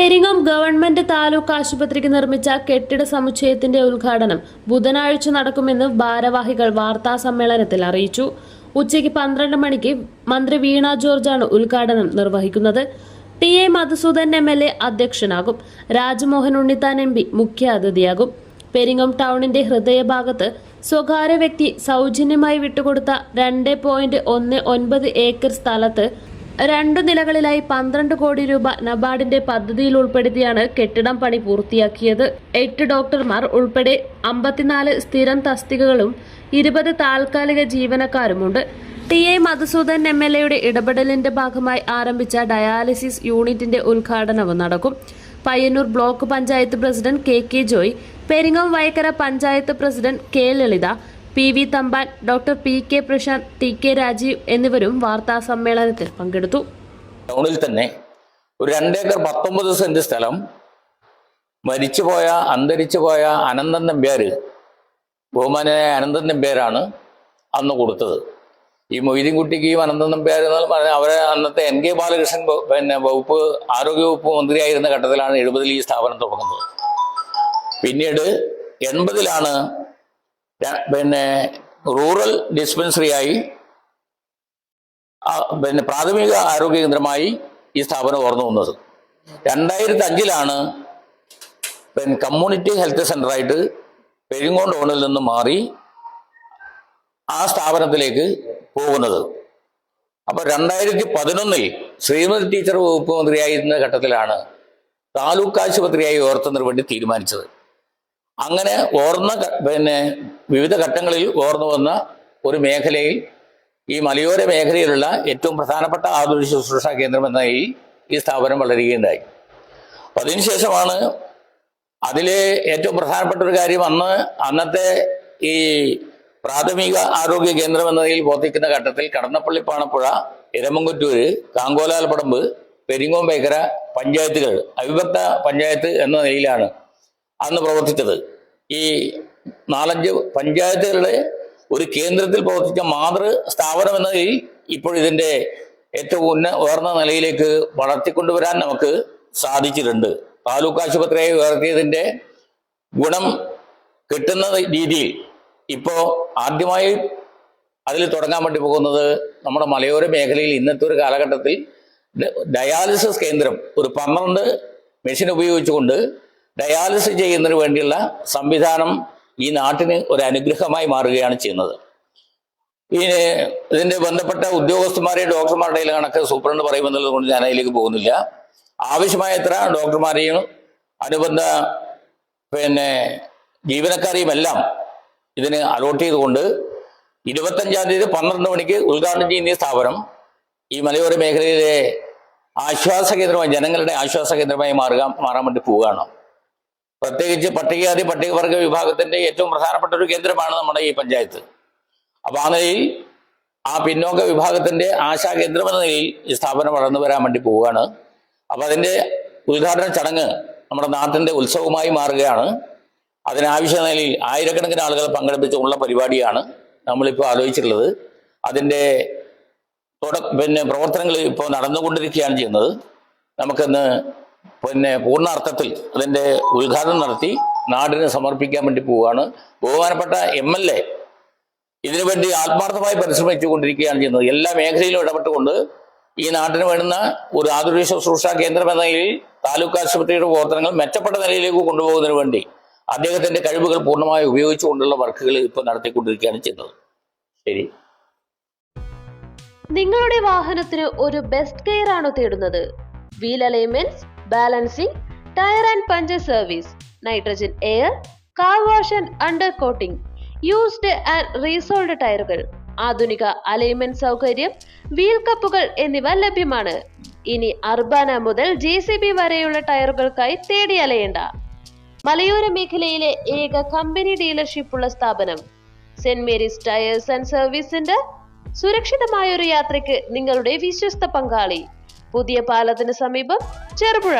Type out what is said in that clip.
Peringome government taluk ആശുപത്രിക്ക് നിർമ്മിച്ച കെട്ടിട സമുച്ചയത്തിന്റെ ഉദ്ഘാടനം ബുധനാഴ്ച നടക്കുമെന്ന് ഭാരവാഹികൾ വാർത്താ സമ്മേളനത്തിൽ അറിയിച്ചു. ഉച്ചയ്ക്ക് 12 മണിക്ക് മന്ത്രി വീണ ജോർജാണ് ഉദ്ഘാടനം നിർവഹിക്കുന്നത്. ടി എ മധുസൂദൻ MLA അധ്യക്ഷനാകും. രാജ്മോഹൻ ഉണ്ണിത്താൻ MP മുഖ്യ അതിഥിയാകും. പെരിങ്ങോം ടൗണിന്റെ ഹൃദയഭാഗത്ത് സ്വകാര്യ വ്യക്തി സൗജന്യമായി വിട്ടുകൊടുത്ത 2.19 ഏക്കർ സ്ഥലത്ത് 2 നിലകളിലായി 12 കോടി രൂപ നബാർഡിന്റെ പദ്ധതിയിൽ ഉൾപ്പെടുത്തിയാണ് കെട്ടിടം പണി പൂർത്തിയാക്കിയത്. 8 ഡോക്ടർമാർ ഉൾപ്പെടെ 54 സ്ഥിരം തസ്തികകളും 20 താൽക്കാലിക ജീവനക്കാരുമുണ്ട്. ടി എ മധുസൂദൻ MLAയുടെ ഇടപെടലിന്റെ ഭാഗമായി ആരംഭിച്ച ഡയാലിസിസ് യൂണിറ്റിന്റെ ഉദ്ഘാടനവും നടക്കും. Payyanur block panchayat president KK Joy, Peringome Vayakkara panchayat president K Lalitha, PV Thampan, doctor PK Prashanth, TK Rajeev എന്നിവരും വാർത്താ സമ്മേളനത്തിൽ പങ്കെടുത്തു. ടൗണിൽ തന്നെ ഒരു 2 ഏക്കർ 19 സെന്റ് സ്ഥലം അന്തരിച്ചുപോയ അനന്തൻ നമ്പ്യാർ, ബഹുമാനായ അനന്തൻ നമ്പ്യാരാണ് അന്ന് കൊടുത്തത്. ഈ മൊയ്തീൻകുട്ടിക്കും അനന്തൻ നമ്പ്യാർ എന്ന് പറഞ്ഞാൽ അവരെ അന്നത്തെ NK ബാലകൃഷ്ണൻ ആരോഗ്യവകുപ്പ് മന്ത്രിയായിരുന്ന ഘട്ടത്തിലാണ് 70-ൽ ഈ സ്ഥാപനം തുടങ്ങുന്നത്. പിന്നീട് 80-ലാണ് റൂറൽ ഡിസ്പെൻസറിയായി പ്രാഥമിക ആരോഗ്യ കേന്ദ്രമായി ഈ സ്ഥാപനം ഉയർന്നു വന്നത്. 2005-ലാണ് കമ്മ്യൂണിറ്റി ഹെൽത്ത് സെന്ററായിട്ട് പെരിങ്ങോം ടൗണിൽ നിന്ന് മാറി ആ സ്ഥാപനത്തിലേക്ക് പോകുന്നത്. അപ്പോൾ 2011-ൽ ശ്രീമതി ടീച്ചർ വകുപ്പ് മന്ത്രിയായിരുന്ന ഘട്ടത്തിലാണ് താലൂക്ക് ആശുപത്രിയായി ഉയർത്തുന്നതിന് വേണ്ടി തീരുമാനിച്ചത്. അങ്ങനെ വിവിധ ഘട്ടങ്ങളിൽ ഉയർന്നു വന്ന ഒരു മേഖലയിൽ, ഈ മലയോര മേഖലയിലുള്ള ഏറ്റവും പ്രധാനപ്പെട്ട ആതുര ശുശ്രൂഷ കേന്ദ്രം എന്ന ഈ സ്ഥാപനം വളരുകയുണ്ടായി. അപ്പം അതിനുശേഷമാണ് അതിലെ ഏറ്റവും പ്രധാനപ്പെട്ട ഒരു കാര്യം, അന്നത്തെ ഈ പ്രാഥമിക ആരോഗ്യ കേന്ദ്രം എന്നതിൽ പ്രവർത്തിക്കുന്ന ഘട്ടത്തിൽ കടന്നപ്പള്ളി, പാണപ്പുഴ, എരമംകുറ്റൂര്, കാങ്കോലാൽപ്പടമ്പ്, പെരിങ്ങോം വയക്കര പഞ്ചായത്തുകൾ അവിഭക്ത പഞ്ചായത്ത് എന്ന നിലയിലാണ് അന്ന് പ്രവർത്തിച്ചത്. ഈ 4-5 പഞ്ചായത്തുകളുടെ ഒരു കേന്ദ്രത്തിൽ പ്രവർത്തിച്ച മാതൃ സ്ഥാപനം എന്നതിൽ ഇപ്പോൾ ഇതിൻ്റെ ഏറ്റവും ഉയർന്ന നിലയിലേക്ക് വളർത്തിക്കൊണ്ടുവരാൻ നമുക്ക് സാധിച്ചിട്ടുണ്ട്. താലൂക്ക് ആശുപത്രിയായി ഉയർത്തിയതിൻ്റെ ഗുണം കിട്ടുന്ന രീതിയിൽ ഇപ്പോൾ ആദ്യമായി അതിൽ തുടങ്ങാൻ വേണ്ടി പോകുന്നത് നമ്മുടെ മലയോര മേഖലയിൽ ഇന്നത്തെ ഒരു കാലഘട്ടത്തിൽ ഡയാലിസിസ് കേന്ദ്രം ഒരു 12 മെഷീൻ ഉപയോഗിച്ചുകൊണ്ട് ഡയാലിസിസ് ചെയ്യുന്നതിന് വേണ്ടിയുള്ള സംവിധാനം ഈ നാട്ടിന് ഒരു അനുഗ്രഹമായി മാറുകയാണ് ചെയ്യുന്നത്. ഇതിൻ്റെ ബന്ധപ്പെട്ട ഉദ്യോഗസ്ഥന്മാരെയും ഡോക്ടർമാരുടെയും കണക്ക് സൂപ്രണ്ട് പറയുമെന്നുള്ളത് കൊണ്ട് ഞാൻ അതിലേക്ക് പോകുന്നില്ല. ആവശ്യമായ എത്ര ഡോക്ടർമാരെയും അനുബന്ധ ജീവനക്കാരെയും എല്ലാം ഇതിന് അലോട്ട് ചെയ്തുകൊണ്ട് 25-ാം തീയതി 12 മണിക്ക് ഉദ്ഘാടനം ചെയ്യുന്ന ഈ സ്ഥാപനം ഈ മലയോര മേഖലയിലെ ആശ്വാസ കേന്ദ്രമായി, ജനങ്ങളുടെ ആശ്വാസ കേന്ദ്രമായി മാറാൻ വേണ്ടി പോവുകയാണ്. പ്രത്യേകിച്ച് പട്ടികജാതി പട്ടികവർഗ വിഭാഗത്തിന്റെ ഏറ്റവും പ്രധാനപ്പെട്ട ഒരു കേന്ദ്രമാണ് നമ്മുടെ ഈ പഞ്ചായത്ത്. അപ്പൊ ആ നിലയിൽ ആ പിന്നോക്ക വിഭാഗത്തിന്റെ ആശാ കേന്ദ്രം എന്ന നിലയിൽ ഈ സ്ഥാപനം വളർന്നു വരാൻ വേണ്ടി പോവുകയാണ്. അപ്പൊ അതിന്റെ ഉദ്ഘാടന ചടങ്ങ് നമ്മുടെ നാട്ടിന്റെ ഉത്സവമായി മാറുകയാണ്. അതിനാവശ്യ നിലയിൽ ആയിരക്കണക്കിന് ആളുകളെ പങ്കെടുപ്പിച്ചുള്ള പരിപാടിയാണ് നമ്മളിപ്പോൾ ആലോചിച്ചിട്ടുള്ളത്. അതിൻ്റെ പ്രവർത്തനങ്ങൾ ഇപ്പോൾ നടന്നുകൊണ്ടിരിക്കുകയാണ് ചെയ്യുന്നത്. നമുക്കിന്ന് പൂർണ്ണ അർത്ഥത്തിൽ അതിൻ്റെ ഉദ്ഘാടനം നടത്തി നാടിന് സമർപ്പിക്കാൻ വേണ്ടി പോവുകയാണ്. ബഹുമാനപ്പെട്ട MLA ഇതിനുവേണ്ടി ആത്മാർത്ഥമായി പരിശ്രമിച്ചുകൊണ്ടിരിക്കുകയാണ് ചെയ്യുന്നത്. എല്ലാ മേഖലയിലും ഇടപെട്ടുകൊണ്ട് ഈ നാട്ടിന് വേണ്ടുന്ന ഒരു ആതുര ശുശ്രൂഷ കേന്ദ്രം എന്ന നിലയിൽ താലൂക്ക് ആശുപത്രിയുടെ പ്രവർത്തനങ്ങൾ മെച്ചപ്പെട്ട നിലയിലേക്ക് കൊണ്ടുപോകുന്നതിന് വേണ്ടി അദ്ദേഹത്തിന്റെ കഴിവുകൾ പൂർണ്ണമായി ഉപയോഗിച്ചുകൊണ്ടുള്ള വർക്കുകൾ ഇപ്പോൾ നടത്തിക്കൊണ്ടിരിക്കുകയാണ് ചെയ്യുന്നത്. ശരി. നിങ്ങളുടെ വാഹനത്തിന് ഒരു ബെസ്റ്റ് കെയർ ആണോ തേടുന്നത്? Wheel alignments, balancing, tyre and puncture service, nitrogen air, car wash and undercoating, used and resold ടയറുകൾ, ആധുനിക അലൈൻമെന്റ് സൗകര്യം, വീൽ കപ്പുകൾ എന്നിവ ലഭ്യമാണ്. ഇനി അർബാന മുതൽ JCB വരെയുള്ള ടയറുകൾക്കായി തേടി അലയേണ്ട. മലയോര മേഖലയിലെ ഏക കമ്പനി ഡീലർഷിപ്പുള്ള സ്ഥാപനം saint Mary's tyres and service centre. സുരക്ഷിതമായ ഒരു യാത്രയ്ക്ക് നിങ്ങളുടെ വിശ്വസ്ത പങ്കാളി. പുതിയ പാലത്തിന് സമീപം, ചെറുപുഴ.